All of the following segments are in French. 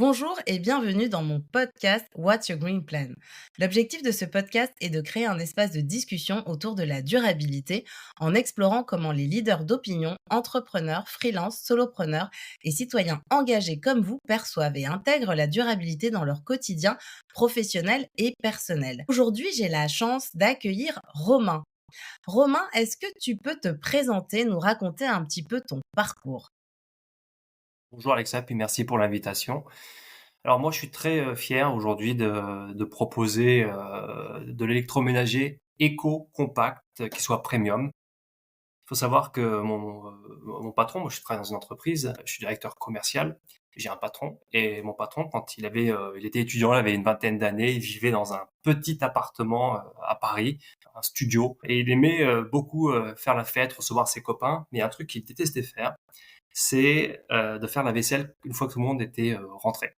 Bonjour et bienvenue dans mon podcast What's Your Green Plan. L'objectif de ce podcast est de créer un espace de discussion autour de la durabilité en explorant comment les leaders d'opinion, entrepreneurs, freelance, solopreneurs et citoyens engagés comme vous perçoivent et intègrent la durabilité dans leur quotidien professionnel et personnel. Aujourd'hui, j'ai la chance d'accueillir Romain. Romain, est-ce que tu peux te présenter, nous raconter un petit peu ton parcours? Bonjour Alexa, puis merci pour l'invitation. Alors moi, je suis très fier aujourd'hui de proposer de l'électroménager éco-compact qui soit premium. Il faut savoir que mon patron, moi je travaille dans une entreprise, je suis directeur commercial, j'ai un patron, et mon patron, quand il était étudiant, il avait une vingtaine d'années, il vivait dans un petit appartement à Paris, un studio, et il aimait beaucoup faire la fête, recevoir ses copains, mais il y a un truc qu'il détestait faire, c'est de faire la vaisselle une fois que tout le monde était rentré.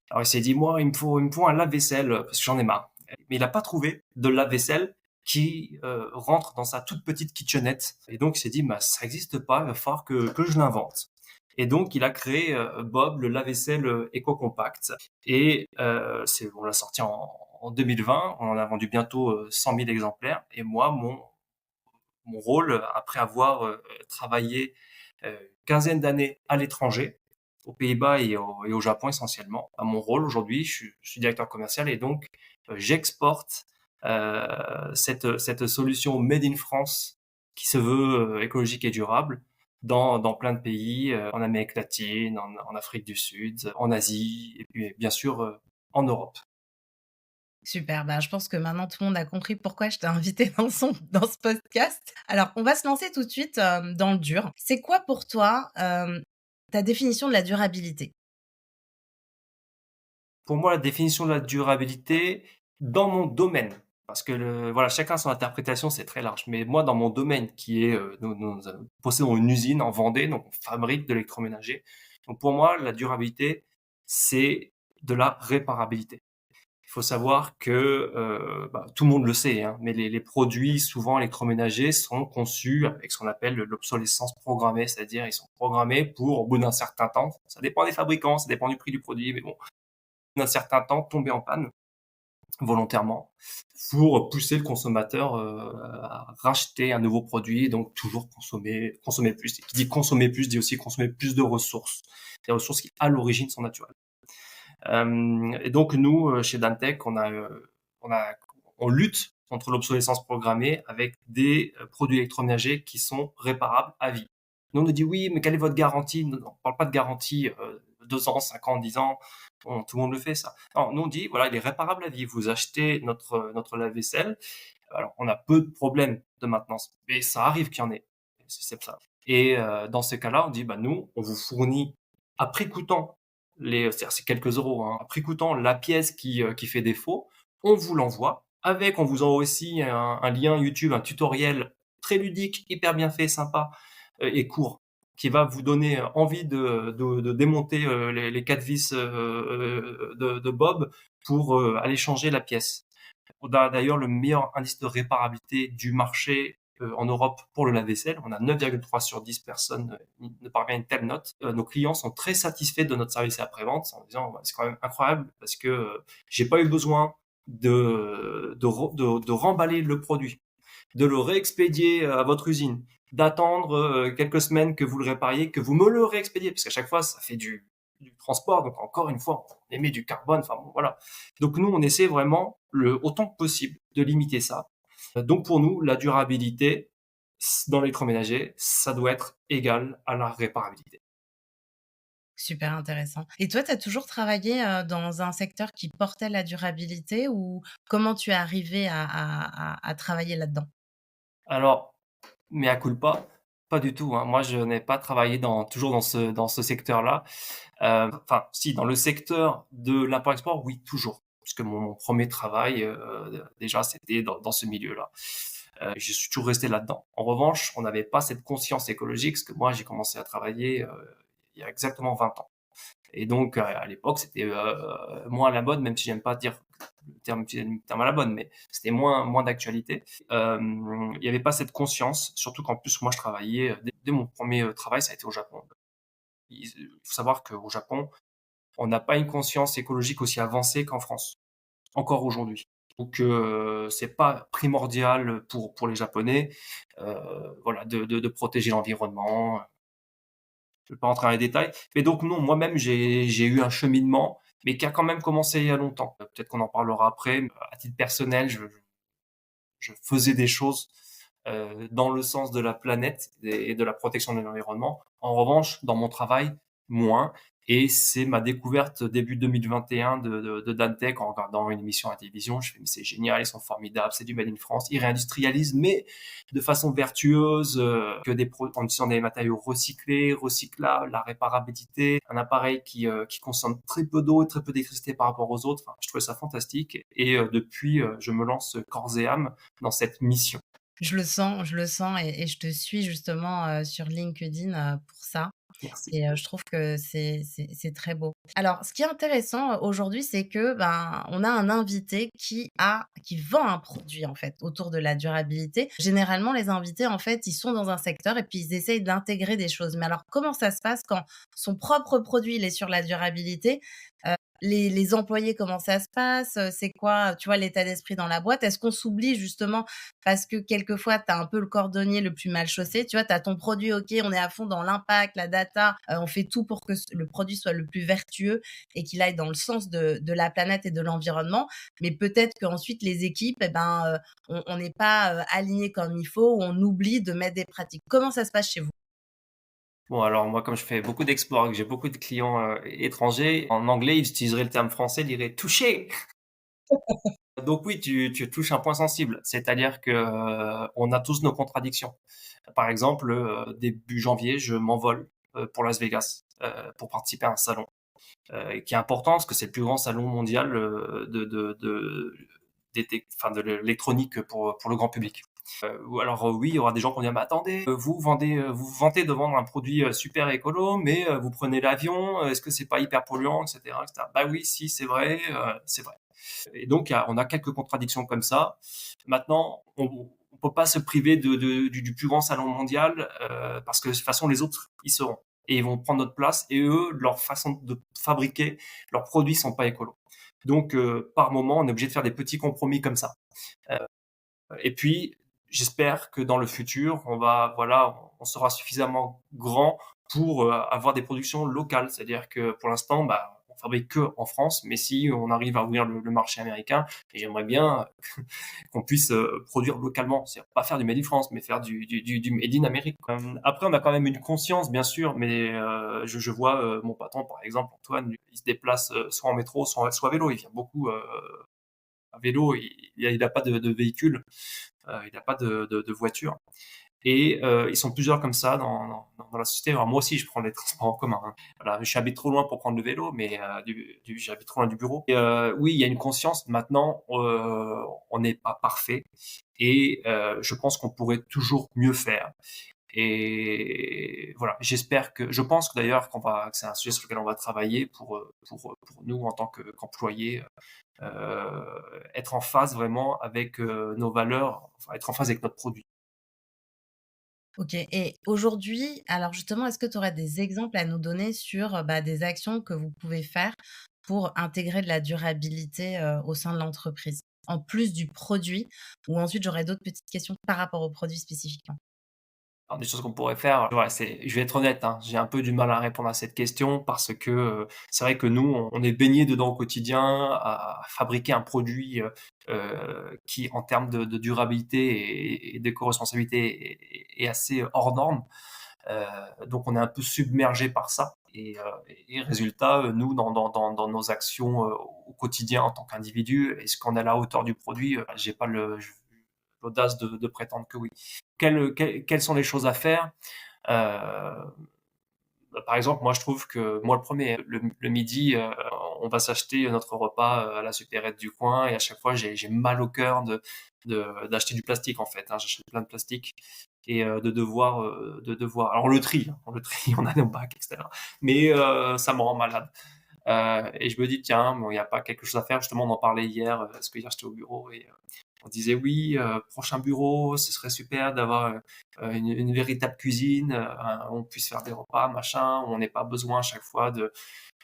Alors il s'est dit, moi, il me faut un lave-vaisselle parce que j'en ai marre. Mais il n'a pas trouvé de lave-vaisselle qui rentre dans sa toute petite kitchenette. Et donc il s'est dit, bah, ça n'existe pas, il va falloir que je l'invente. Et donc il a créé Bob, le lave-vaisselle éco-compact. Et on l'a sorti en 2020, on en a vendu bientôt 100 000 exemplaires. Et moi, mon rôle, après avoir travaillé quinzaine d'années à l'étranger, aux Pays-Bas et au Japon essentiellement. À mon rôle aujourd'hui, je suis directeur commercial et donc j'exporte cette solution made in France qui se veut écologique et durable dans plein de pays, en Amérique latine, en Afrique du Sud, en Asie et puis bien sûr en Europe. Super, bah, je pense que maintenant tout le monde a compris pourquoi je t'ai invité dans ce podcast. Alors, on va se lancer tout de suite, dans le dur. C'est quoi pour toi, ta définition de la durabilité? Pour moi, la définition de la durabilité dans mon domaine, parce que voilà, chacun son interprétation, c'est très large. Mais moi, dans mon domaine, qui est, nous possédons une usine en Vendée, donc on fabrique de l'électroménager. Donc pour moi, la durabilité, c'est de la réparabilité. Il faut savoir que bah, tout le monde le sait, hein, mais les produits souvent électroménagers sont conçus avec ce qu'on appelle l'obsolescence programmée, c'est-à-dire ils sont programmés pour, au bout d'un certain temps, ça dépend des fabricants, ça dépend du prix du produit, mais bon, d'un certain temps tomber en panne volontairement pour pousser le consommateur à racheter un nouveau produit et donc toujours consommer plus. Et qui dit consommer plus dit aussi consommer plus de ressources, des ressources qui à l'origine sont naturelles. Et donc nous chez Dantec on lutte contre l'obsolescence programmée avec des produits électroménagers qui sont réparables à vie. Nous on nous dit oui, mais quelle est votre garantie? Non, on parle pas de garantie 2 ans, 5 ans, 10 ans. Bon, tout le monde le fait ça. Non, nous on dit voilà, il est réparable à vie. Vous achetez notre lave-vaisselle. Alors on a peu de problèmes de maintenance, mais ça arrive qu'il y en ait. C'est ça. Et dans ces cas-là, on dit bah nous on vous fournit à prix coûtant c'est-à-dire c'est quelques euros, hein, à prix coûtant la pièce qui fait défaut, on vous l'envoie. On vous envoie aussi un lien YouTube, un tutoriel très ludique, hyper bien fait, sympa et court, qui va vous donner envie de démonter les 4 vis de Bob pour aller changer la pièce. On a d'ailleurs le meilleur indice de réparabilité du marché en Europe pour le lave-vaisselle. On a 9,3 sur 10 personnes ne parvient à une telle note. Nos clients sont très satisfaits de notre service après-vente en disant ouais, c'est quand même incroyable parce que j'ai pas eu besoin de remballer le produit, de le réexpédier à votre usine, d'attendre quelques semaines que vous le répariez, que vous me le réexpédiez, parce qu'à chaque fois, ça fait du transport, donc encore une fois, on émet du carbone, enfin bon, voilà. Donc nous, on essaie vraiment, autant que possible, de limiter ça. Donc pour nous, la durabilité dans l'électroménager, ça doit être égal à la réparabilité. Super intéressant. Et toi, tu as toujours travaillé, dans un secteur qui portait la durabilité ou comment tu es arrivé à travailler là-dedans? Alors, mea culpa, pas du tout, hein. Moi, je n'ai pas travaillé toujours dans ce secteur-là. Enfin, si, dans le secteur de l'import-export, oui, toujours. Puisque mon premier travail, déjà, c'était dans ce milieu-là. Je suis toujours resté là-dedans. En revanche, on n'avait pas cette conscience écologique, parce que moi, j'ai commencé à travailler il y a exactement 20 ans. Et donc, à l'époque, c'était moins à la mode, même si j'aime pas dire le terme à la bonne, mais c'était moins d'actualité. Il n'y avait pas cette conscience, surtout qu'en plus, moi, je travaillais, dès mon premier travail, ça a été au Japon. Il faut savoir qu'au Japon, on n'a pas une conscience écologique aussi avancée qu'en France, encore aujourd'hui. Donc c'est pas primordial pour les Japonais, voilà, de protéger l'environnement. Je ne vais pas rentrer dans les détails. Mais donc non, moi-même, j'ai eu un cheminement, mais qui a quand même commencé il y a longtemps. Peut-être qu'on en parlera après. À titre personnel, je faisais des choses dans le sens de la planète et de la protection de l'environnement. En revanche, dans mon travail, moins. Et c'est ma découverte début 2021 de Dantec en regardant une émission à la télévision. Je fais, mais c'est génial, ils sont formidables, c'est du Made in France. Ils réindustrialisent, mais de façon vertueuse, en utilisant des matériaux recyclés, recyclables, la réparabilité, un appareil qui consomme très peu d'eau et très peu d'électricité par rapport aux autres. Enfin, je trouvais ça fantastique. Et depuis, je me lance corps et âme dans cette mission. Je le sens et je te suis justement, sur LinkedIn, pour ça Merci. et je trouve que c'est très beau. Alors ce qui est intéressant, aujourd'hui, c'est que, ben, on a un invité qui vend un produit, en fait, autour de la durabilité. Généralement, les invités, en fait, ils sont dans un secteur et puis ils essayent d'intégrer des choses. Mais alors comment ça se passe quand son propre produit, il est sur la durabilité? Les employés, comment ça se passe? C'est quoi, tu vois, l'état d'esprit dans la boîte? Est-ce qu'on s'oublie justement parce que quelquefois, tu as un peu le cordonnier le plus mal chaussé, tu vois? Tu as ton produit, OK, on est à fond dans l'impact, la data, on fait tout pour que le produit soit le plus vertueux et qu'il aille dans le sens de la planète et de l'environnement. Mais peut-être qu'ensuite les équipes, eh ben, on n'est pas, alignées comme il faut ou on oublie de mettre des pratiques. Comment ça se passe chez vous? Bon, alors moi, comme je fais beaucoup d'exports et que j'ai beaucoup de clients étrangers, en anglais, ils utiliseraient le terme français, ils diraient toucher. Donc oui, tu touches un point sensible, c'est-à-dire que on a tous nos contradictions. Par exemple, début janvier, je m'envole pour Las Vegas pour participer à un salon qui est important parce que c'est le plus grand salon mondial de l'électronique pour le grand public. Ou alors oui, il y aura des gens qui vont dire: «Mais attendez, vous vantez de vendre un produit super écolo, mais vous prenez l'avion, est-ce que c'est pas hyper polluant?» et cetera, et cetera. Bah oui, si, c'est vrai, c'est vrai. Et donc, on a quelques contradictions comme ça. Maintenant, on peut pas se priver du plus grand salon mondial parce que de toute façon, les autres, ils seront. Et ils vont prendre notre place. Et eux, leur façon de fabriquer, leurs produits sont pas écolos. Donc, par moment, on est obligé de faire des petits compromis comme ça. Euh, et puis, j'espère que dans le futur, voilà, on sera suffisamment grand pour avoir des productions locales. C'est-à-dire que pour l'instant, bah, on fabrique que en France, mais si on arrive à ouvrir le marché américain, et j'aimerais bien qu'on puisse produire localement, c'est-à-dire pas faire du made in France, mais faire du made in Amérique. Après, on a quand même une conscience, bien sûr, mais je vois mon patron, par exemple, Antoine, il se déplace soit en métro, soit à vélo. Il vient beaucoup à vélo, il n'a pas de véhicule, il n'a pas de voiture. Et ils sont plusieurs comme ça dans la société. Alors moi aussi, je prends les transports en commun, hein. Voilà, j'habite trop loin pour prendre le vélo, mais j'habite trop loin du bureau. Et oui, il y a une conscience. Maintenant, on n'est pas parfait, et je pense qu'on pourrait toujours mieux faire. Et voilà, je pense que d'ailleurs que c'est un sujet sur lequel on va travailler pour nous en tant qu'employés, être en phase vraiment avec nos valeurs, enfin, être en phase avec notre produit. OK et aujourd'hui, alors justement, est-ce que tu aurais des exemples à nous donner sur, bah, des actions que vous pouvez faire pour intégrer de la durabilité, au sein de l'entreprise? En plus du produit ou ensuite j'aurais d'autres petites questions par rapport au produit spécifiquement. Alors des choses qu'on pourrait faire, voilà, je vais être honnête, hein, j'ai un peu du mal à répondre à cette question parce que, c'est vrai que nous, on est baignés dedans au quotidien à fabriquer un produit, qui en termes de durabilité et d'éco-responsabilité est assez hors norme. Donc on est un peu submergé par ça, et résultat, nous dans nos actions, au quotidien en tant qu'individu, est-ce qu'on est à la hauteur du produit? J'ai pas l'audace de prétendre que oui. Quelles sont les choses à faire? Euh, Par exemple, moi je trouve que moi le premier, le midi, on va s'acheter notre repas à la supérette du coin, et à chaque fois j'ai mal au cœur d'acheter du plastique en fait, hein. J'achète plein de plastique, et de devoir. Alors on le trie, on a nos bacs, etc. Mais ça me rend malade. Et je me dis, tiens, bon, il n'y a pas quelque chose à faire. Justement, on en parlait hier, parce que hier j'étais au bureau, et On disait oui, prochain bureau, ce serait super d'avoir une véritable cuisine, où on puisse faire des repas, machin, où on n'ait pas besoin à chaque fois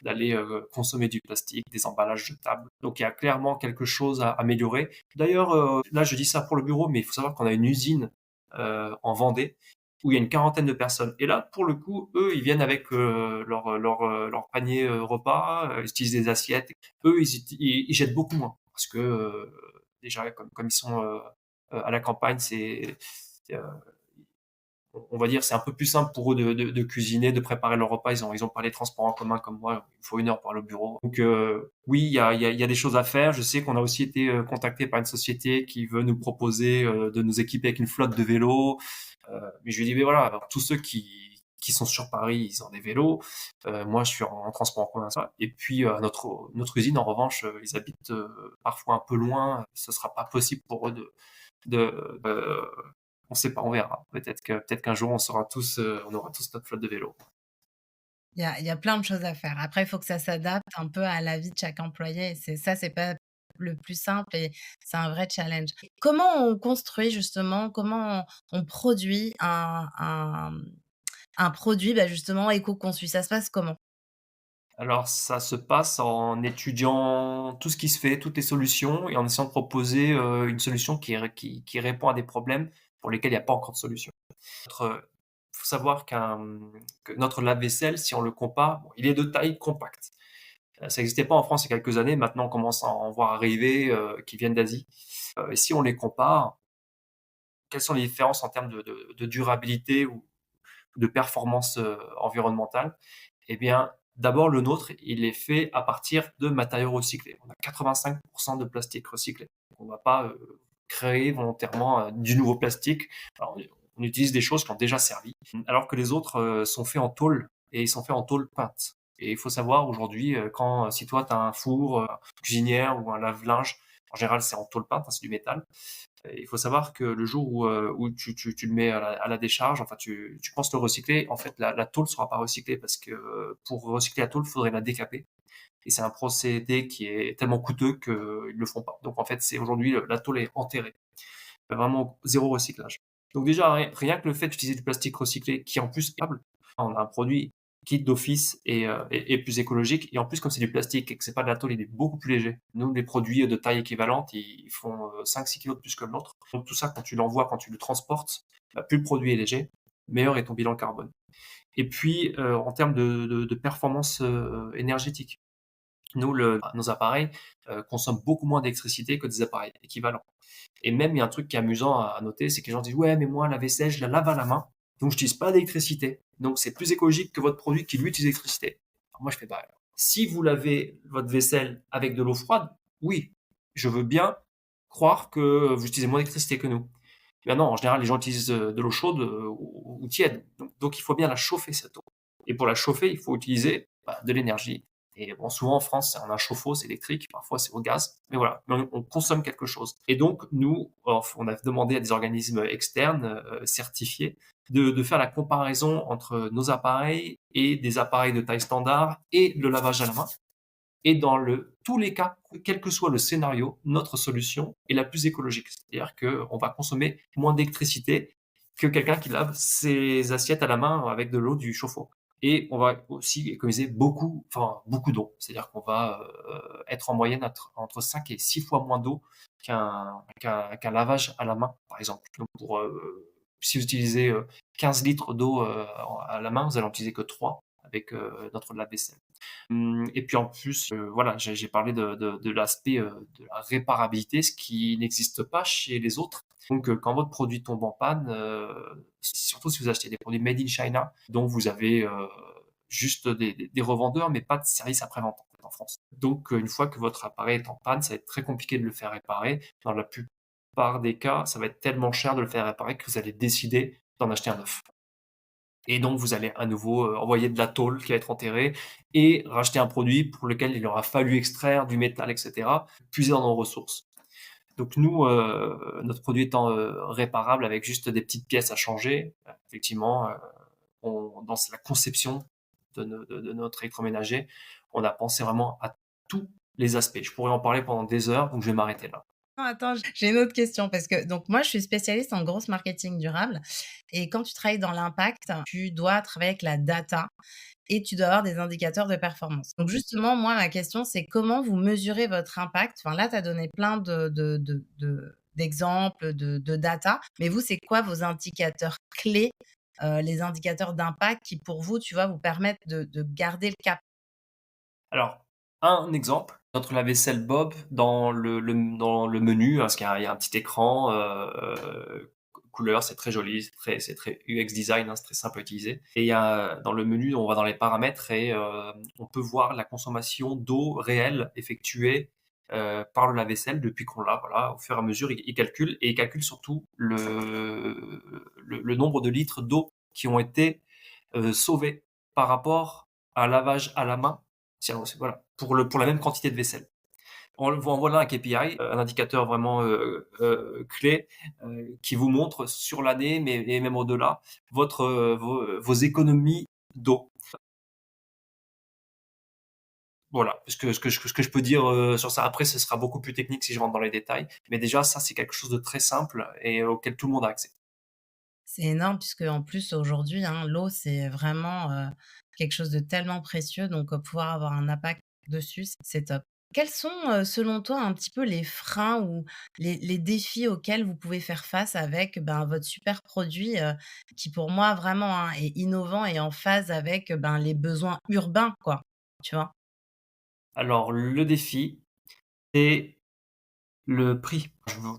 d'aller consommer du plastique, des emballages jetables. Donc il y a clairement quelque chose à améliorer. D'ailleurs, là je dis ça pour le bureau, mais il faut savoir qu'on a une usine en Vendée où il y a une quarantaine de personnes. Et là, pour le coup, eux, ils viennent avec leur panier repas, ils utilisent des assiettes. Eux, ils jettent beaucoup moins parce que déjà, comme ils sont à la campagne, euh, on va dire, c'est un peu plus simple pour eux de cuisiner, de préparer leur repas. Ils ont pas les transports en commun comme moi. Il faut 1 heure pour aller au bureau. Donc oui, il y a des choses à faire. Je sais qu'on a aussi été contacté par une société qui veut nous proposer de nous équiper avec une flotte de vélos. Mais je lui dis, mais voilà, alors, tous ceux qui sont sur Paris, ils ont des vélos. Moi, je suis en transport en commun. Ça. Et puis, notre usine, en revanche, ils habitent parfois un peu loin. Ce sera pas possible pour eux de on sait pas, on verra. Peut-être qu'un jour on aura tous notre flotte de vélos. Il y a plein de choses à faire. Après, il faut que ça s'adapte un peu à la vie de chaque employé et c'est pas le plus simple et c'est un vrai challenge. Comment on construit justement, comment on produit un produit, bah, justement éco-conçu? Ça se passe comment? Alors ça se passe en étudiant tout ce qui se fait, toutes les solutions et en essayant de proposer, une solution qui répond à des problèmes pour lesquels il n'y a pas encore de solution. Faut savoir que notre lave-vaisselle, si on le compare, bon, il est de taille compacte. Ça n'existait pas en France il y a quelques années, maintenant on commence à en voir arriver, qui viennent d'Asie. Et si on les compare, quelles sont les différences en termes de durabilité ou de performance environnementale? Eh bien, d'abord, le nôtre, il est fait à partir de matériaux recyclés. On a 85% de plastique recyclé. On ne va pas créer volontairement du nouveau plastique. Alors, on utilise des choses qui ont déjà servi, alors que les autres sont faits en tôle et ils sont faits en tôle peinte. Et il faut savoir aujourd'hui, si toi tu as un four, cuisinière ou un lave-linge, en général c'est en tôle peinte, hein, c'est du métal. Il faut savoir que le jour où tu le mets à la décharge, enfin tu penses le recycler, en fait la tôle ne sera pas recyclée parce que pour recycler la tôle, il faudrait la décaper. Et c'est un procédé qui est tellement coûteux qu'ils ne le font pas. Donc en fait, c'est aujourd'hui la tôle est enterrée. Vraiment zéro recyclage. Donc déjà, rien que le fait d'utiliser du plastique recyclé, qui en plus est stable, on a un produit qui d'office est plus écologique. Et en plus, comme c'est du plastique et que c'est pas de la tôle, il est beaucoup plus léger. Nous, les produits de taille équivalente, ils font 5-6 kilos de plus que l'autre. Donc tout ça, quand tu l'envoies, quand tu le transportes, bah, plus le produit est léger, meilleur est ton bilan carbone. Et puis, en termes de performance énergétique, nos appareils consomment beaucoup moins d'électricité que des appareils équivalents. Et même, il y a un truc qui est amusant à noter, c'est que les gens disent, ouais, mais moi, la vaisselle, je la lave à la main, donc je n'utilise pas d'électricité. Donc c'est plus écologique que votre produit qui lui utilise l'électricité. Alors moi, je fais, bah, si vous lavez votre vaisselle avec de l'eau froide, oui, je veux bien croire que vous utilisez moins d'électricité que nous. Mais non, en général, les gens utilisent de l'eau chaude ou tiède. Donc il faut bien la chauffer, cette eau. Et pour la chauffer, il faut utiliser de l'énergie. Et bon, souvent en France, on a un chauffe-eau, c'est électrique, parfois c'est au gaz, mais voilà, on consomme quelque chose. Et donc, nous, on a demandé à des organismes externes certifiés de faire la comparaison entre nos appareils et des appareils de taille standard et le lavage à la main. Et dans tous les cas, quel que soit le scénario, notre solution est la plus écologique. C'est-à-dire qu'on va consommer moins d'électricité que quelqu'un qui lave ses assiettes à la main avec de l'eau du chauffe-eau. Et on va aussi économiser beaucoup d'eau. C'est-à-dire qu'on va être en moyenne entre 5 et 6 fois moins d'eau qu'un lavage à la main, par exemple. Donc si vous utilisez 15 litres d'eau à la main, vous allez en utiliser que 3 avec notre lave-vaisselle. Et puis en plus, voilà, j'ai parlé de l'aspect de la réparabilité, ce qui n'existe pas chez les autres. Donc quand votre produit tombe en panne, surtout si vous achetez des produits made in China, dont vous avez juste des revendeurs, mais pas de service après-vente en France. Donc une fois que votre appareil est en panne, ça va être très compliqué de le faire réparer. Dans la plupart des cas, ça va être tellement cher de le faire réparer que vous allez décider d'en acheter un neuf. Et donc, vous allez à nouveau envoyer de la tôle qui va être enterrée et racheter un produit pour lequel il aura fallu extraire du métal, etc., puiser dans nos ressources. Donc nous, notre produit étant réparable avec juste des petites pièces à changer, effectivement, dans la conception de notre électroménager, on a pensé vraiment à tous les aspects. Je pourrais en parler pendant des heures, donc je vais m'arrêter là. Attends, j'ai une autre question parce que donc moi, je suis spécialiste en grosse marketing durable et quand tu travailles dans l'impact, tu dois travailler avec la data et tu dois avoir des indicateurs de performance. Donc justement, moi, ma question, c'est comment vous mesurez votre impact? Enfin là, tu as donné plein d'exemples, de data, mais vous, c'est quoi vos indicateurs clés, les indicateurs d'impact qui, pour vous, tu vois, vous permettent de garder le cap? Alors, un exemple, notre lave-vaisselle Bob dans le menu, parce qu'il y a un petit écran couleur, c'est très joli, c'est très UX design, hein, c'est très simple à utiliser. Et il y a dans le menu, on va dans les paramètres et on peut voir la consommation d'eau réelle effectuée par le lave-vaisselle depuis qu'on l'a. Voilà, au fur et à mesure, il calcule et il calcule surtout le nombre de litres d'eau qui ont été sauvés par rapport à un lavage à la main. Tiens, voilà, pour la même quantité de vaisselle. On vous envoie là un KPI, un indicateur vraiment clé qui vous montre sur l'année, mais et même au-delà, vos économies d'eau. Voilà, ce que je peux dire sur ça. Après, ce sera beaucoup plus technique si je rentre dans les détails. Mais déjà, ça, c'est quelque chose de très simple et auquel tout le monde a accès. C'est énorme puisque en plus aujourd'hui, hein, l'eau, c'est vraiment, quelque chose de tellement précieux donc pouvoir avoir un impact dessus, c'est top. Quels sont, selon toi, un petit peu les freins ou les défis auxquels vous pouvez faire face avec, ben, votre super produit, qui pour moi vraiment, hein, est innovant et en phase avec, ben, les besoins urbains, quoi, tu vois? Alors, le défi, c'est le prix.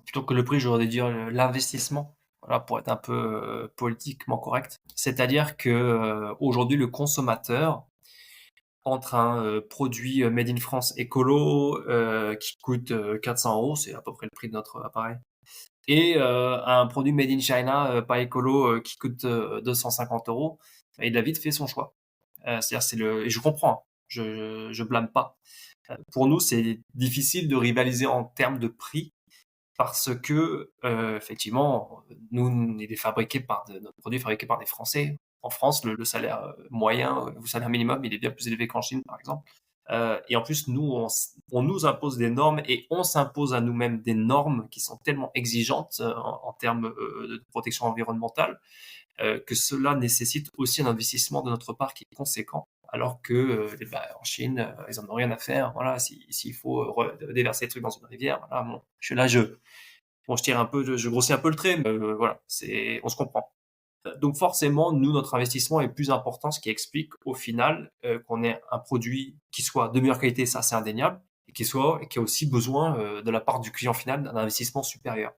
Plutôt que le prix, j'aurais dû dire l'investissement. Voilà, pour être un peu politiquement correct. C'est-à-dire que aujourd'hui, le consommateur, entre un produit made in France écolo qui coûte 400 euros, c'est à peu près le prix de notre appareil, et un produit made in China pas écolo qui coûte 250 euros, il a vite fait son choix. C'est-à-dire, et je comprends, hein, je blâme pas. Pour nous, c'est difficile de rivaliser en termes de prix parce que effectivement, nous, il est fabriqué notre produit est fabriqué par des Français. En France, le salaire moyen, le salaire minimum, il est bien plus élevé qu'en Chine, par exemple. Et en plus, nous, on nous impose des normes et on s'impose à nous-mêmes des normes qui sont tellement exigeantes en termes de protection environnementale que cela nécessite aussi un investissement de notre part qui est conséquent. Alors que en Chine, ils en ont rien à faire. Voilà, s'il faut déverser des trucs dans une rivière, voilà, bon, je tire un peu, je grossis un peu le trait, mais voilà, on se comprend. Donc forcément, nous, notre investissement est plus important, ce qui explique au final qu'on ait un produit qui soit de meilleure qualité, ça c'est indéniable, et qui a aussi besoin de la part du client final d'un investissement supérieur.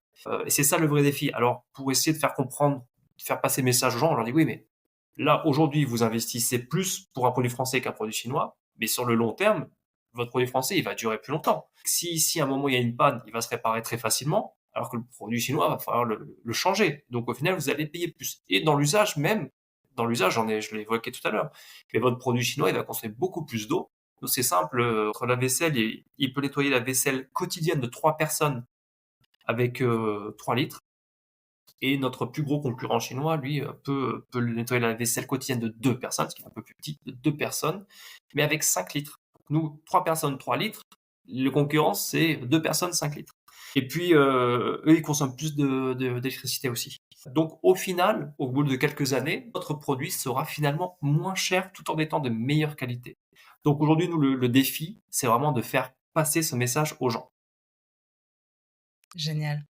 Et c'est ça le vrai défi. Alors pour essayer de faire comprendre, de faire passer le message aux gens, on leur dit oui, mais là aujourd'hui, vous investissez plus pour un produit français qu'un produit chinois, mais sur le long terme, votre produit français, il va durer plus longtemps. Si à un moment il y a une panne, il va se réparer très facilement, alors que le produit chinois, va falloir le changer. Donc au final, vous allez payer plus. Et dans l'usage même, dans l'usage, je l'ai évoqué tout à l'heure, mais votre produit chinois, il va consommer beaucoup plus d'eau. Donc c'est simple, entre la vaisselle, il peut nettoyer la vaisselle quotidienne de 3 personnes avec 3 litres. Et notre plus gros concurrent chinois, lui, peut nettoyer la vaisselle quotidienne de 2 personnes, ce qui est un peu plus petit, de 2 personnes, mais avec 5 litres. Nous, 3 personnes, 3 litres. Le concurrent, c'est 2 personnes, 5 litres. Et puis, eux, ils consomment plus d'électricité aussi. Donc, au final, au bout de quelques années, notre produit sera finalement moins cher tout en étant de meilleure qualité. Donc, aujourd'hui, nous, le défi, c'est vraiment de faire passer ce message aux gens. Génial.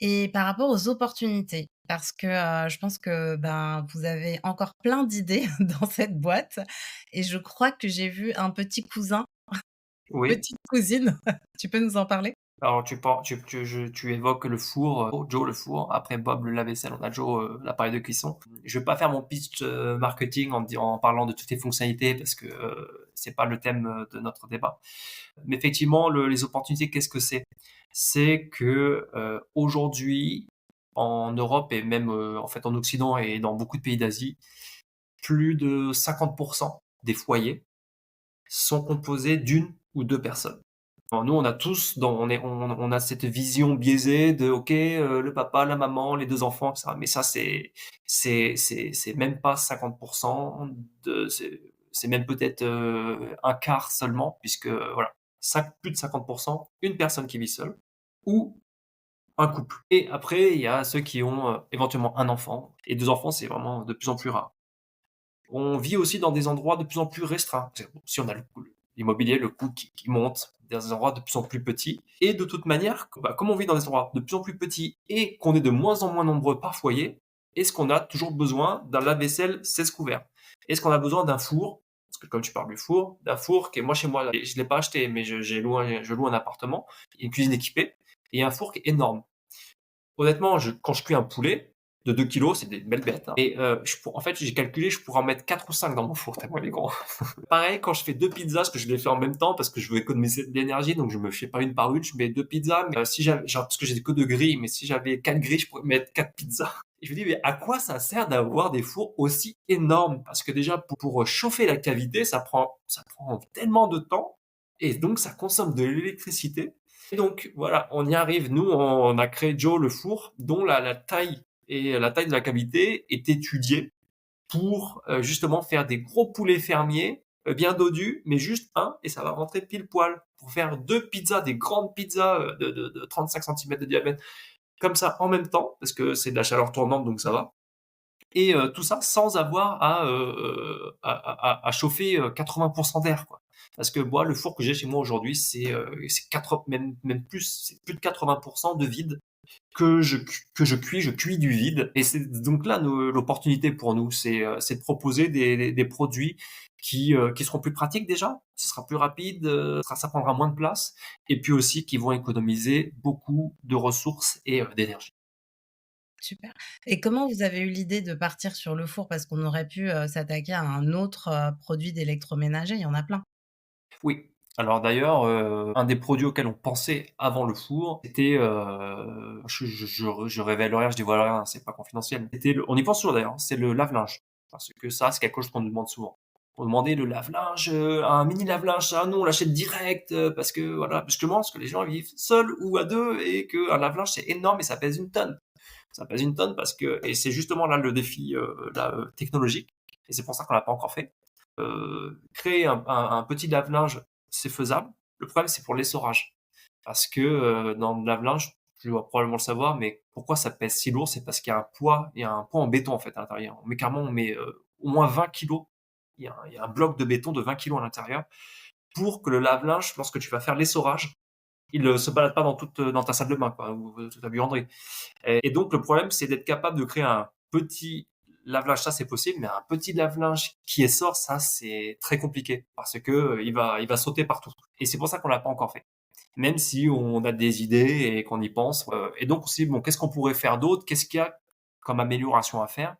Et par rapport aux opportunités, parce que, je pense que, ben, vous avez encore plein d'idées dans cette boîte et je crois que j'ai vu un petit cousin, Oui. petite cousine. Tu peux nous en parler? Alors tu évoques le four, Joe le four, après Bob le lave-vaisselle, on a Joe, l'appareil de cuisson. Je vais pas faire mon pitch, marketing en parlant de toutes les fonctionnalités parce que, c'est pas le thème, de notre débat. Mais effectivement, les opportunités, qu'est-ce que c'est? C'est que, aujourd'hui, en Europe et même, en fait en Occident et dans beaucoup de pays d'Asie, plus de 50 des foyers sont composés d'une ou 2 personnes. Alors nous, on a tous, on a cette vision biaisée de, ok, le papa, la maman, les 2 enfants, etc. Mais ça, c'est même pas 50%, c'est même peut-être un quart seulement, puisque voilà, plus de 50%, une personne qui vit seule, ou un couple. Et après, il y a ceux qui ont éventuellement un enfant. Et 2 enfants, c'est vraiment de plus en plus rare. On vit aussi dans des endroits de plus en plus restreints. Si on a l'immobilier, le coût qui monte, dans des endroits de plus en plus petits. Et de toute manière, comme on vit dans des endroits de plus en plus petits et qu'on est de moins en moins nombreux par foyer, est-ce qu'on a toujours besoin d'un lave-vaisselle 16 couverts? Est-ce qu'on a besoin d'un four? Parce que comme tu parles du four, d'un four qui est moi chez moi, je l'ai pas acheté, mais je loue un appartement, une cuisine équipée et un four qui est énorme. Honnêtement, quand je cuis un poulet de 2 kilos, c'est des belles bêtes, hein. Et en fait, j'ai calculé, je pourrais en mettre 4 ou 5 dans mon four, tellement il est grand. Pareil, quand je fais 2 pizzas, parce que je les fais en même temps, parce que je veux économiser de l'énergie, donc je me fais pas une par une, je mets 2 pizzas. Mais si j'avais, genre, parce que j'ai que 2 grilles, mais si j'avais 4 grilles, je pourrais mettre 4 pizzas. Et je me dis, mais à quoi ça sert d'avoir des fours aussi énormes? Parce que déjà, pour chauffer la cavité, ça prend tellement de temps, et donc ça consomme de l'électricité. Et donc voilà, on y arrive. Nous, on a créé Joe le four, dont la taille et la taille de la cavité est étudiée pour justement faire des gros poulets fermiers bien dodus, mais juste un, et ça va rentrer pile poil pour faire 2 pizzas, des grandes pizzas de 35 centimètres de diamètre, comme ça en même temps, parce que c'est de la chaleur tournante, donc ça va. Et tout ça sans avoir à chauffer 80% d'air, quoi. Parce que moi, le four que j'ai chez moi aujourd'hui, c'est 4, même plus, c'est plus de 80% de vide je cuis du vide. Et c'est donc là l'opportunité pour nous, c'est de proposer des produits qui seront plus pratiques déjà, ce sera plus rapide, ça prendra moins de place, et puis aussi qui vont économiser beaucoup de ressources et d'énergie. Super. Et comment vous avez eu l'idée de partir sur le four? Parce qu'on aurait pu, s'attaquer à un autre, produit d'électroménager, il y en a plein. Oui. Alors d'ailleurs, un des produits auxquels on pensait avant le four, c'était, je révèle rien, je dévoile rien, c'est pas confidentiel. On y pense toujours d'ailleurs, c'est le lave-linge. Parce que ça, c'est quelque chose qu'on nous demande souvent. On demandait le lave-linge, un mini lave-linge, ah non, on l'achète direct, parce que voilà, justement, parce que les gens vivent seuls ou à deux et qu'un lave-linge c'est énorme et ça pèse une tonne. Ça pèse une tonne et c'est justement là le défi là, technologique, et c'est pour ça qu'on l'a pas encore fait. Créer un petit lave-linge, c'est faisable. Le problème, c'est pour l'essorage. Parce que dans le lave-linge, tu dois probablement le savoir, mais pourquoi ça pèse si lourd? C'est parce qu'il y a il y a un poids en béton en fait à l'intérieur. On met au moins 20 kilos. Il y a un bloc de béton de 20 kilos à l'intérieur pour que le lave-linge, lorsque tu vas faire l'essorage, il ne se balade pas dans ta salle de bain, quoi, ou ta buanderie. Et donc, le problème, c'est d'être capable de créer un petit lave-linge, ça c'est possible, mais un petit lave-linge qui essore, ça c'est très compliqué parce que il va sauter partout. Et c'est pour ça qu'on l'a pas encore fait. Même si on a des idées et qu'on y pense. Et donc aussi, bon, qu'est-ce qu'on pourrait faire d'autre? Qu'est-ce qu'il y a comme amélioration à faire?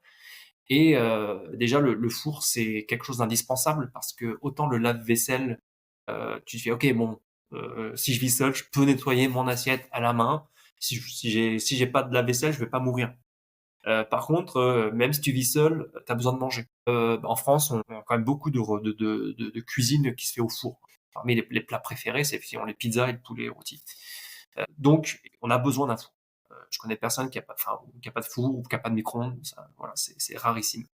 Et déjà, le four, c'est quelque chose d'indispensable parce que autant le lave-vaisselle, tu te fais, ok, bon, si je vis seul, je peux nettoyer mon assiette à la main. Si j'ai pas de lave-vaisselle, je vais pas mourir. Par contre, même si tu vis seul, tu as besoin de manger. En France, on a quand même beaucoup de cuisine qui se fait au four. Parmi les plats préférés, c'est effectivement les pizzas et le poulet rôti. Donc, on a besoin d'un four. Je connais personne qui a pas de four ou qui a pas de micro-ondes. Voilà, c'est rarissime.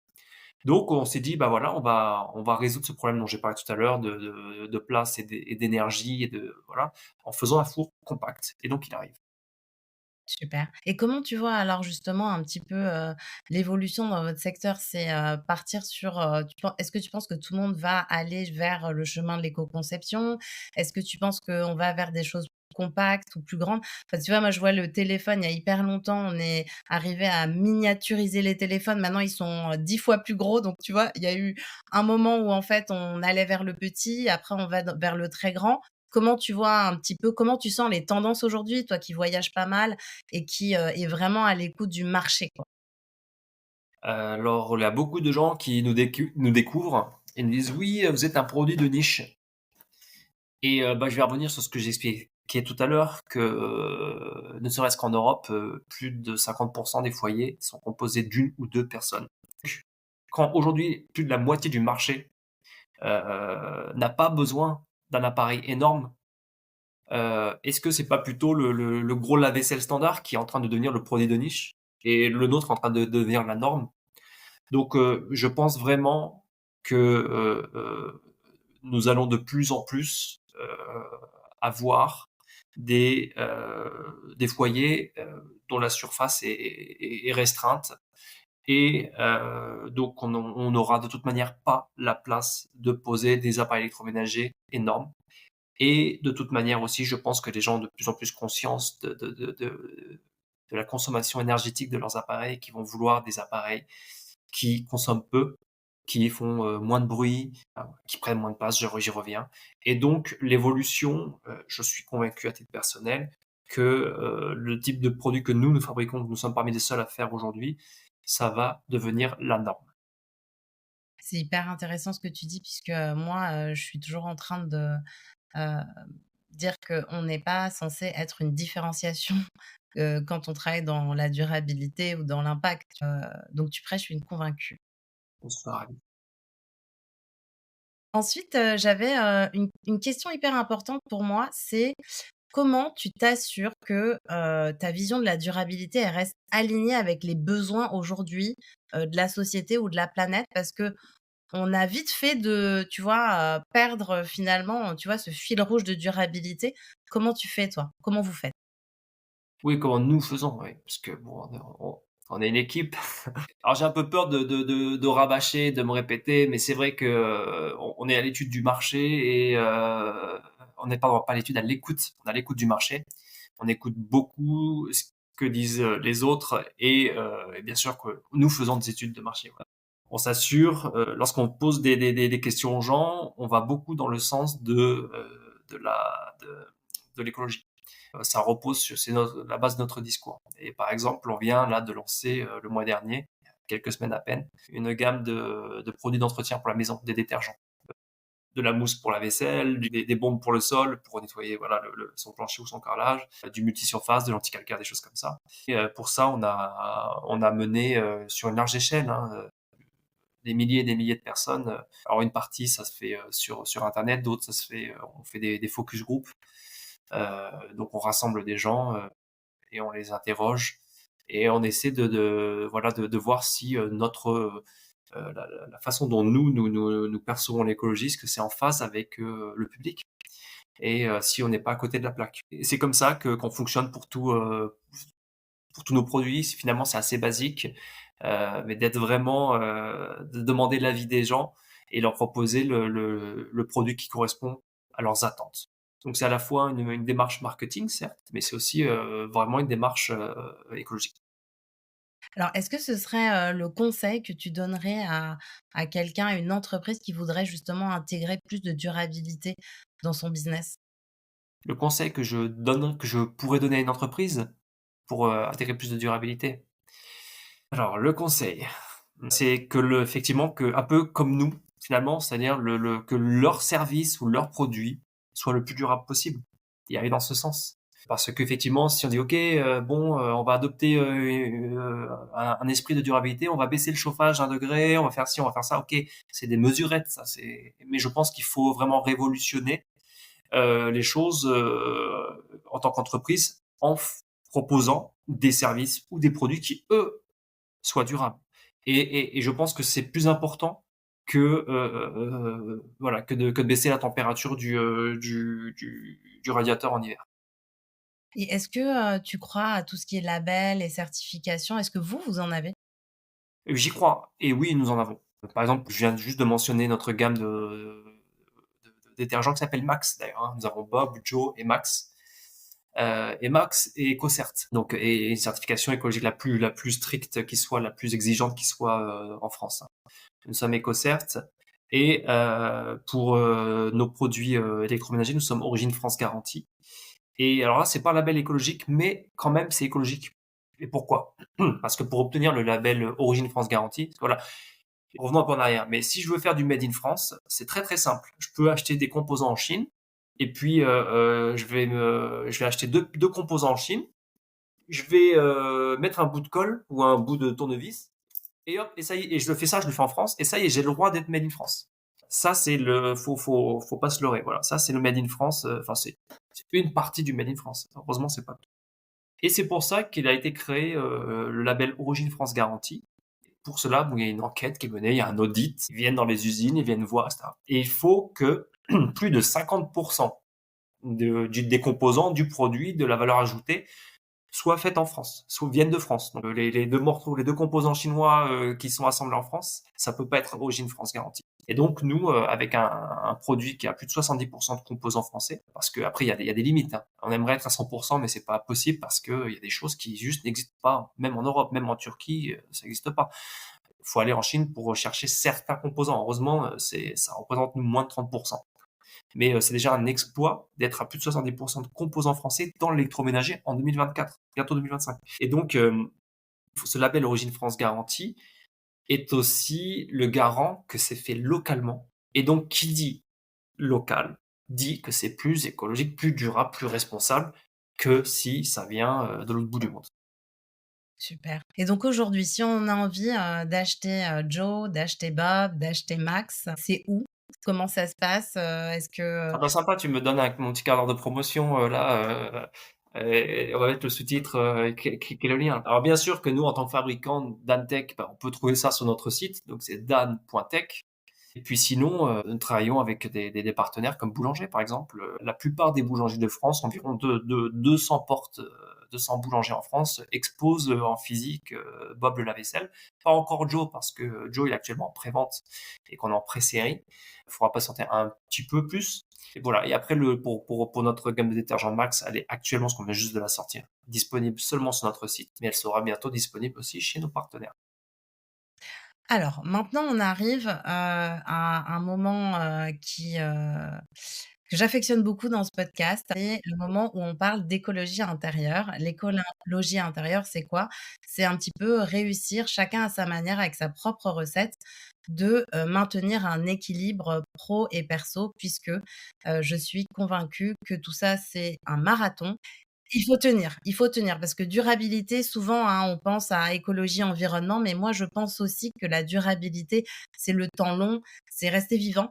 Donc, on s'est dit, bah voilà, on va résoudre ce problème dont j'ai parlé tout à l'heure de place et d'énergie voilà, en faisant un four compact. Et donc, il arrive. Super. Et comment tu vois alors justement un petit peu, l'évolution dans votre secteur? C'est, partir sur, est-ce que tu penses que tout le monde va aller vers le chemin de l'éco-conception? Est-ce que tu penses qu'on va vers des choses compactes ou plus grandes? Enfin, tu vois, moi, je vois le téléphone, il y a hyper longtemps, on est arrivé à miniaturiser les téléphones. Maintenant, ils sont, 10 fois plus gros. Donc, tu vois, il y a eu un moment où en fait, on allait vers le petit, après on va vers le très grand. Comment tu vois un petit peu comment tu sens les tendances aujourd'hui, toi qui voyages pas mal et qui, est vraiment à l'écoute du marché, quoi? Alors, il y a beaucoup de gens qui nous découvrent et nous disent: «Oui, vous êtes un produit de niche». Et je vais revenir sur ce que j'expliquais tout à l'heure, que ne serait-ce qu'en Europe, plus de 50% des foyers sont composés d'une ou 2 personnes. Quand aujourd'hui, plus de la moitié du marché n'a pas besoin d'un appareil énorme, est-ce que c'est pas plutôt le gros lave-vaisselle standard qui est en train de devenir le produit de niche et le nôtre en train de devenir la norme? Donc, je pense vraiment que nous allons de plus en plus avoir des foyers dont la surface est restreinte. Et donc on n'aura de toute manière pas la place de poser des appareils électroménagers énormes. Et de toute manière aussi, je pense que les gens ont de plus en plus conscience de la consommation énergétique de leurs appareils, qui vont vouloir des appareils qui consomment peu, qui font moins de bruit, qui prennent moins de place, j'y reviens. Et donc l'évolution, je suis convaincu à titre personnel que le type de produit que nous fabriquons, que nous sommes parmi les seuls à faire aujourd'hui, ça va devenir la norme. C'est hyper intéressant ce que tu dis puisque, moi, je suis toujours en train de, heu, dire qu'on n'est pas censé être une différenciation, quand on travaille dans la durabilité ou dans l'impact, donc tu prêches une convaincue. On se fera Ensuite, j'avais, une question hyper importante pour moi, c'est comment tu t'assures que, ta vision de la durabilité, elle reste alignée avec les besoins aujourd'hui, de la société ou de la planète? Parce qu'on a vite fait de, tu vois, perdre, finalement, tu vois, ce fil rouge de durabilité. Comment tu fais toi? Comment vous faites? Oui, comment nous faisons, oui, parce que bon, on est une équipe. Alors j'ai un peu peur de rabâcher, de me répéter, mais c'est vrai que on est à l'étude du marché et on n'est pas à l'étude, à l'écoute. On est à l'écoute du marché. On écoute beaucoup ce que disent les autres et bien sûr que nous faisons des études de marché. Voilà. On s'assure, lorsqu'on pose des questions aux gens, on va beaucoup dans le sens de l'écologie. Ça repose sur la base de notre discours. Et par exemple, on vient là de lancer le mois dernier, quelques semaines à peine, une gamme de produits d'entretien pour la maison, des détergents, de la mousse pour la vaisselle, des bombes pour le sol, pour nettoyer voilà son plancher ou son carrelage, du multisurface, de l'anticalcaire, des choses comme ça. Et pour ça, on a mené sur une large échelle, hein, des milliers et des milliers de personnes. Alors une partie, ça se fait sur Internet, d'autres, ça se fait, on fait des focus group. Donc on rassemble des gens et on les interroge et on essaie voilà de voir si notre la façon dont nous percevons l'écologie, est-ce que c'est en phase avec le public et si on n'est pas à côté de la plaque. Et c'est comme ça que qu'on fonctionne pour tous nos produits. Finalement, c'est assez basique, mais d'être vraiment de demander l'avis des gens et leur proposer le produit qui correspond à leurs attentes. Donc c'est à la fois une démarche marketing, certes, mais c'est aussi vraiment une démarche écologique. Alors, est-ce que ce serait, le conseil que tu donnerais à quelqu'un, à une entreprise qui voudrait justement intégrer plus de durabilité dans son business? Le conseil que je pourrais donner à une entreprise pour intégrer plus de durabilité. Alors le conseil, c'est que effectivement, que un peu comme nous, finalement, c'est-à-dire que leur service ou leur produit soit le plus durable possible et aller dans ce sens. Parce qu'effectivement, si on dit: «OK, bon, on va adopter, un esprit de durabilité, on va baisser le chauffage d'1 degré, on va faire ci, on va faire ça», OK, c'est des mesurettes ça, mais je pense qu'il faut vraiment révolutionner, les choses, en tant qu'entreprise en proposant des services ou des produits qui, eux, soient durables. Et je pense que c'est plus important que voilà que de baisser la température du radiateur en hiver. Et est-ce que, tu crois à tout ce qui est label et certification? Est-ce que vous en avez? J'y crois et oui, nous en avons. Par exemple, je viens juste de mentionner notre gamme de détergents qui s'appelle Max d'ailleurs, hein. Nous avons Bob, Joe et Max et EcoCert. Donc et une certification écologique la plus stricte qui soit, la plus exigeante qui soit, en France, hein. Nous sommes EcoCert et pour nos produits électroménagers, nous sommes Origine France Garantie. Et alors là, c'est pas un label écologique, mais quand même, c'est écologique. Et pourquoi? Parce que pour obtenir le label Origine France Garantie, voilà, revenons un peu en arrière. Mais si je veux faire du Made in France, c'est très très simple. Je peux acheter des composants en Chine, et puis je vais acheter deux composants en Chine. Je vais mettre un bout de colle ou un bout de tournevis, et hop, et ça y est, et je le fais ça, je le fais en France, et ça y est, j'ai le droit d'être Made in France. Ça, c'est faut pas se leurrer. Voilà, ça c'est le Made in France. Enfin, c'est une partie du Made in France. Heureusement, c'est pas tout. Et c'est pour ça qu'il a été créé le label Origine France Garantie. Pour cela, bon, il y a une enquête qui est menée, il y a un audit. Ils viennent dans les usines, ils viennent voir, etc. Et il faut que plus de 50% des composants, du produit, de la valeur ajoutée, soit faites en France, soit viennent de France. Donc les deux morceaux, les deux composants chinois qui sont assemblés en France, ça peut pas être origine France garantie. Et donc nous, avec un produit qui a plus de 70% de composants français, parce que après il y a des limites. Hein. On aimerait être à 100%, mais c'est pas possible parce que il y a des choses qui juste n'existent pas, même en Europe, même en Turquie, ça n'existe pas. Il faut aller en Chine pour rechercher certains composants. Heureusement, ça représente nous moins de 30%. Mais c'est déjà un exploit d'être à plus de 70% de composants français dans l'électroménager en 2024, bientôt 2025. Et donc, ce label Origine France Garantie est aussi le garant que c'est fait localement. Et donc, qui dit local dit que c'est plus écologique, plus durable, plus responsable que si ça vient de l'autre bout du monde. Super. Et donc aujourd'hui, si on a envie, d'acheter, Joe, d'acheter Bob, d'acheter Max, c'est où? Comment ça se passe? Est-ce que, Ah bah sympa, tu me donnes mon petit quart d'heure de promotion là. On va mettre le sous-titre, quel est le lien? Alors bien sûr que nous, en tant que fabricant d'Antech, bah, on peut trouver ça sur notre site, donc c'est dan.tech. Et puis sinon, nous travaillons avec des partenaires comme Boulanger, par exemple. La plupart des boulangers de France, environ 200 portes, 200 boulangers en France, exposent en physique Bob le lave-vaisselle. Pas encore Joe, parce que Joe il est actuellement en pré-vente et qu'on est en pré-série. Il faudra patienter un petit peu plus. Et voilà. Et après, pour notre gamme de détergents Max, elle est actuellement, ce qu'on vient juste de la sortir, disponible seulement sur notre site, mais elle sera bientôt disponible aussi chez nos partenaires. alors maintenant on arrive, à un moment, que j'affectionne beaucoup dans ce podcast, c'est le moment où on parle d'écologie intérieure. L'écologie intérieure, c'est quoi? C'est un petit peu réussir chacun à sa manière avec sa propre recette de, maintenir un équilibre pro et perso puisque, je suis convaincue que tout ça, c'est un marathon. Il faut tenir parce que durabilité, souvent, hein, on pense à écologie, environnement, mais moi je pense aussi que la durabilité, c'est le temps long, c'est rester vivant,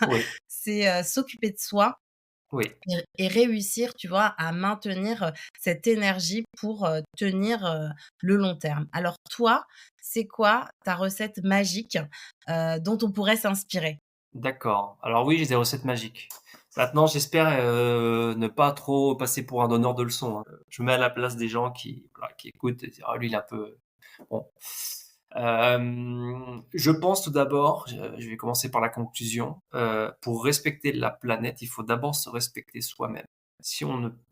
Oui, c'est, s'occuper de soi oui. et réussir, tu vois, à maintenir, cette énergie pour, tenir, le long terme. Alors toi, c'est quoi ta recette magique, dont on pourrait s'inspirer? D'accord. Alors oui, j'ai des recettes magiques. Maintenant, j'espère ne pas trop passer pour un donneur de leçons. Hein. Je me mets à la place des gens voilà, qui écoutent et disent, ah, lui, il est un peu... Bon. Je pense tout d'abord, je vais commencer par la conclusion, pour respecter la planète, il faut d'abord se respecter soi-même. Si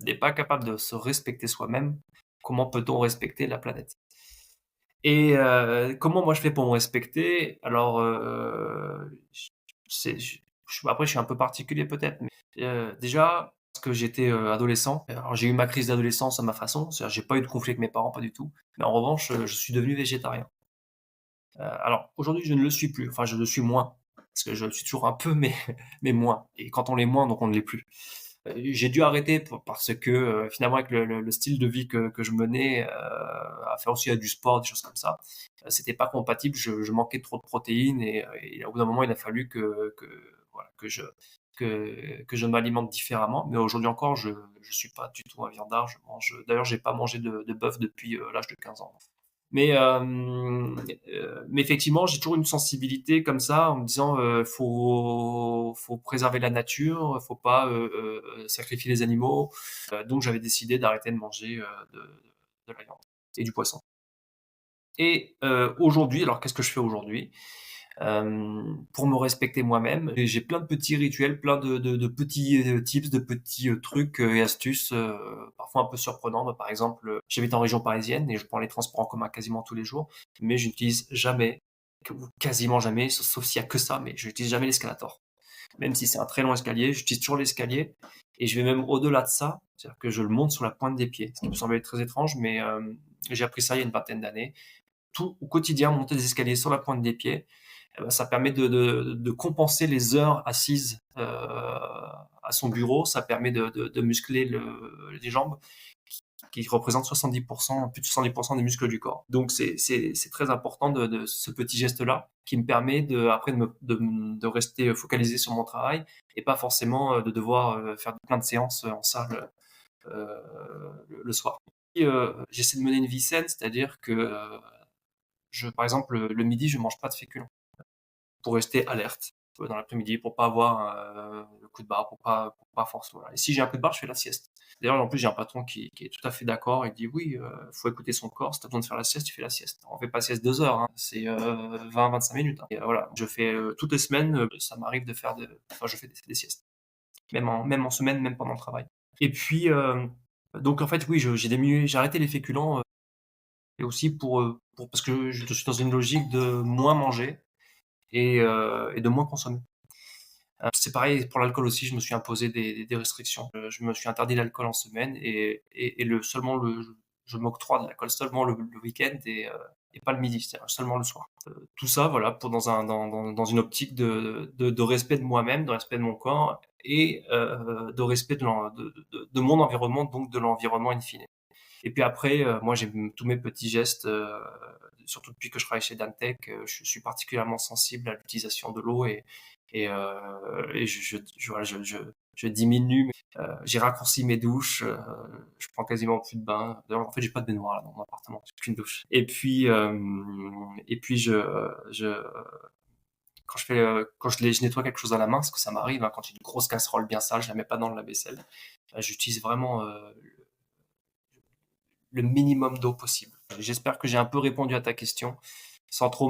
n'est pas capable de se respecter soi-même, comment peut-on respecter la planète? Et comment moi je fais pour me respecter? Alors, c'est après je suis un peu particulier peut-être, mais déjà parce que j'étais, adolescent, alors j'ai eu ma crise d'adolescence à ma façon, c'est-à-dire j'ai pas eu de conflit avec mes parents, pas du tout. Mais en revanche, je suis devenu végétarien. Alors aujourd'hui je ne le suis plus, enfin je le suis moins, parce que je le suis toujours un peu mais mais moins et quand on l'est moins, donc on ne l'est plus. J'ai dû arrêter parce que finalement avec le style de vie que je menais, à faire aussi du sport, des choses comme ça, c'était pas compatible. Je manquais trop de protéines et au bout d'un moment, il a fallu voilà, que je m'alimente différemment. Mais aujourd'hui encore, je suis pas du tout un viandard. D'ailleurs, j'ai pas mangé de bœuf depuis l'âge de 15 ans. Mais effectivement, j'ai toujours une sensibilité comme ça en me disant faut préserver la nature, faut pas sacrifier les animaux. Donc j'avais décidé d'arrêter de manger de la viande et du poisson. Et aujourd'hui, alors qu'est-ce que je fais aujourd'hui? Pour me respecter moi-même, et j'ai plein de petits rituels, plein de petits tips, de petits trucs et astuces, parfois un peu surprenants. Moi, par exemple, j'habite en région parisienne et je prends les transports en commun quasiment tous les jours, mais je n'utilise jamais, ou quasiment jamais, sauf s'il y a que ça, mais je n'utilise jamais l'escalator. Même si c'est un très long escalier, j'utilise toujours l'escalier et je vais même au-delà de ça, c'est-à-dire que je le monte sur la pointe des pieds, ce qui me semblait très étrange, mais j'ai appris ça il y a une vingtaine d'années. Tout au quotidien, monter des escaliers sur la pointe des pieds, eh ben, ça permet de compenser les heures assises à son bureau. Ça permet de muscler les jambes qui représentent 70%, plus de 70% des muscles du corps. Donc c'est très important de ce petit geste-là qui me permet après de rester focalisé sur mon travail et pas forcément de devoir faire plein de séances en salle euh, le soir. J'essaie de mener une vie saine, c'est-à-dire que par exemple, le midi, je mange pas de féculents pour rester alerte dans l'après-midi, pour pas avoir coup de barre pour pas forcer, voilà. Et si j'ai un coup de barre, je fais la sieste. D'ailleurs, en plus, j'ai un patron qui est tout à fait d'accord. Il dit: «Oui, faut écouter son corps. Si tu as besoin de faire la sieste, tu fais la sieste. On fait pas la sieste 2 heures, hein, c'est, 20-25 minutes, hein». Et voilà, je fais, toutes les semaines, ça m'arrive de faire je fais des siestes. Même en semaine, même pendant le travail. Et puis, donc en fait, oui, j'ai arrêté les féculents, et aussi pour parce que je suis dans une logique de moins manger et de moins consommer. C'est pareil pour l'alcool aussi, je me suis imposé des restrictions. Je me suis interdit l'alcool en semaine et le seulement le je m'octroie de l'alcool seulement le week-end et pas le midi, c'est-à-dire seulement le soir. Tout ça, voilà, pour dans une optique de respect de moi-même, de respect de mon corps et de respect de mon environnement, donc de l'environnement in fine. Et puis après, moi, j'ai tous mes petits gestes, surtout depuis que je travaille chez Dantec, je suis particulièrement sensible à l'utilisation de l'eau et voilà, je diminue. J'ai raccourci mes douches, je prends quasiment plus de bain. D'ailleurs, en fait, j'ai pas de baignoire là dans mon appartement, j'ai qu'une douche. Et puis je nettoie quelque chose à la main, parce que ça m'arrive, hein, quand j'ai une grosse casserole bien sale, je la mets pas dans le lave-vaisselle. J'utilise vraiment le minimum d'eau possible. J'espère que j'ai un peu répondu à ta question sans trop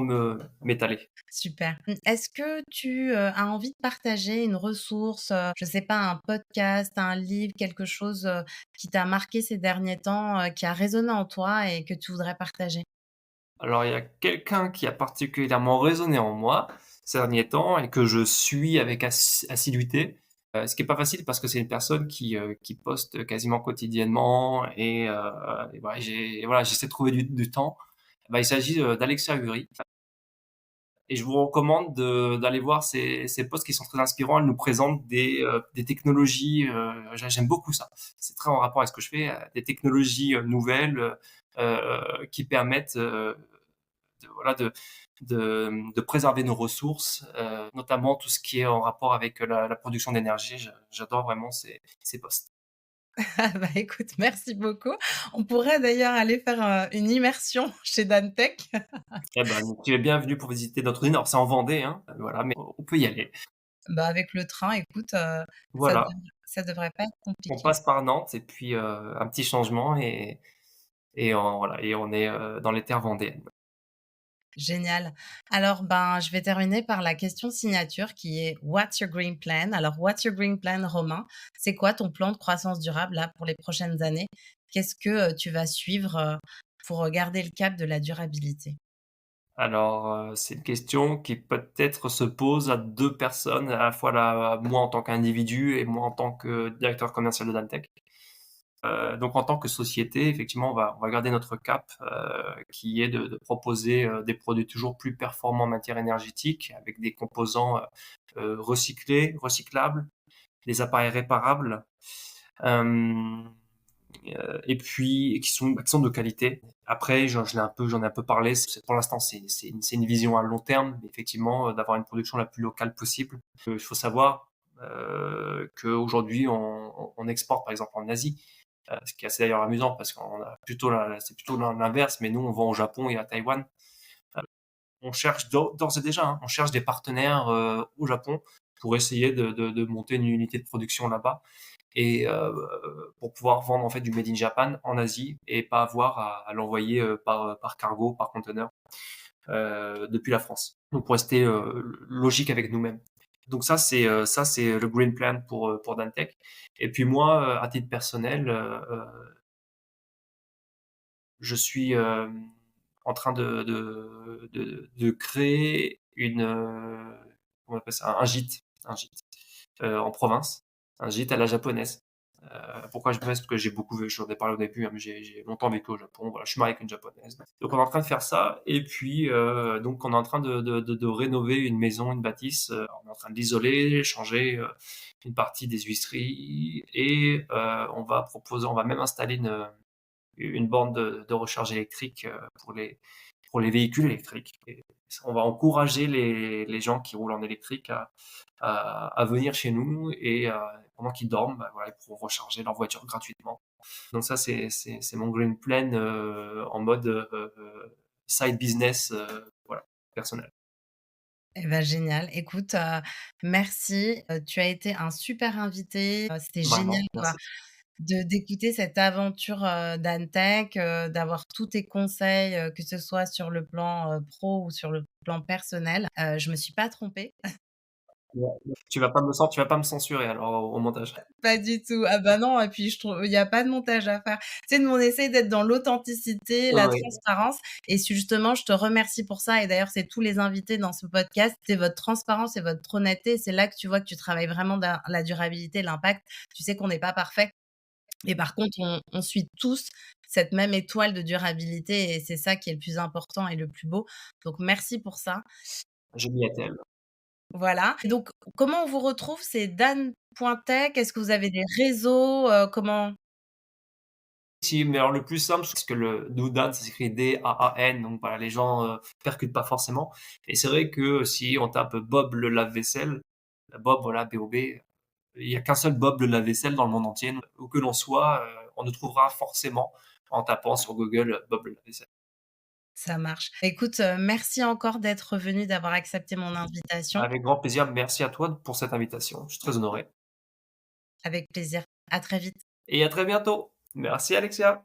m'étaler. Super. Est-ce que tu, as envie de partager une ressource, je sais pas, un podcast, un livre, quelque chose, qui t'a marqué ces derniers temps, qui a résonné en toi et que tu voudrais partager? Alors, il y a quelqu'un qui a particulièrement résonné en moi ces derniers temps et que je suis avec assiduité. Ce qui est pas facile parce que c'est une personne qui poste quasiment quotidiennement et voilà, j'essaie de trouver du temps. Bah, il s'agit, d'Alexia Huri. Et je vous recommande d'aller voir ces posts qui sont très inspirants. Elle nous présente des technologies, j'aime beaucoup ça. C'est très en rapport avec ce que je fais, des technologies nouvelles qui permettent voilà, de préserver nos ressources, notamment tout ce qui est en rapport avec la production d'énergie. J'adore vraiment ces posts. Ah bah, écoute, merci beaucoup. On pourrait d'ailleurs aller faire, une immersion chez Dantec. Eh ben, tu es bienvenu pour visiter notre île. Alors, c'est en Vendée, hein, voilà, mais on peut y aller. Bah, avec le train, écoute, Voilà, ça devrait pas être on compliqué. passe par Nantes et puis un petit changement voilà, et on est, dans les terres vendéennes. Génial. Alors, ben, je vais terminer par la question signature qui est: «What's your green plan?» Alors, what's your green plan, Romain? C'est quoi ton plan de croissance durable, là, pour les prochaines années? Qu'est-ce que, tu vas suivre, pour, garder le cap de la durabilité? Alors, c'est une question qui peut-être se pose à 2 personnes, à la fois moi en tant qu'individu et moi en tant que directeur commercial de Dantec. Donc en tant que société, effectivement, on va garder notre cap, qui est de proposer, des produits toujours plus performants en matière énergétique avec des composants, recyclés, recyclables, des appareils réparables. Hem Et puis qui sont de qualité. Après, j'en ai un peu parlé. Pour l'instant, c'est une vision à long terme, mais effectivement, d'avoir une production la plus locale possible. Il faut savoir qu'aujourd'hui, on exporte, par exemple, en Asie, ce qui est assez d'ailleurs amusant parce qu'on a plutôt c'est plutôt l'inverse, mais nous, on vend au Japon et à Taïwan. On cherche d'ores et déjà, hein, on cherche des partenaires au Japon pour essayer de monter une unité de production là-bas et pour pouvoir vendre en fait du made in Japan en Asie et pas avoir à l'envoyer par cargo, par conteneur depuis la France. Donc pour rester logique avec nous-mêmes. Donc ça c'est le green plan pour Dantec. Et puis moi, à titre personnel, je suis en train de créer comment on appelle ça, un gîte en province, un gîte à la japonaise. Pourquoi japonaise? Parce que j'ai beaucoup vécu, j'en ai parlé au début, hein, mais j'ai longtemps vécu au Japon. Voilà, je suis marié avec une japonaise. Donc on est en train de faire ça, et puis donc on est en train de rénover une maison, une bâtisse. On est en train de l'isoler, changer une partie des huisseries, et on va même installer une borne de recharge électrique pour les véhicules électriques. Et on va encourager les gens qui roulent en électrique à venir chez nous et pendant qu'ils dorment, bah, voilà, ils pourront recharger leur voiture gratuitement. Donc ça, c'est mon green plan en mode side business, voilà, personnel. Eh bah, génial. Écoute, merci, tu as été un super invité, c'était génial, Vraiment, quoi, merci. de d'écouter cette aventure, d'Antech, d'avoir tous tes conseils, que ce soit sur le plan, pro ou sur le plan personnel. Je me suis pas trompée. Ouais, tu vas pas me censurer alors au montage? Pas du tout. Ah bah, non et puis je trouve il y a pas de montage à faire. Tu sais, nous, on essaye d'être dans l'authenticité, la Oui, transparence et si justement, je te remercie pour ça et d'ailleurs, c'est tous les invités dans ce podcast, c'est votre transparence et votre honnêteté. C'est là que tu vois que tu travailles vraiment dans la durabilité, l'impact. Tu sais qu'on n'est pas parfait et par contre, on suit tous cette même étoile de durabilité et c'est ça qui est le plus important et le plus beau. Donc merci pour ça. je m'y attelle. Voilà. Et donc comment on vous retrouve? C'est dan.tech? Est-ce que vous avez des réseaux? Comment? Si, mais alors le plus simple, parce que le Doudan, ça s'écrit D-A-A-N, donc voilà, les gens percutent pas forcément. Et c'est vrai que si on tape Bob le lave-vaisselle, Bob, voilà, B-O-B, il y a qu'un seul Bob le lave-vaisselle dans le monde entier. Où que l'on soit, on nous trouvera forcément en tapant sur Google Bob le lave-vaisselle. Ça marche. Écoute, merci encore d'être venu, d'avoir accepté mon invitation. Avec grand plaisir, merci à toi pour cette invitation. Je suis très honoré. Avec plaisir. À très vite. Et à très bientôt. Merci Alexia.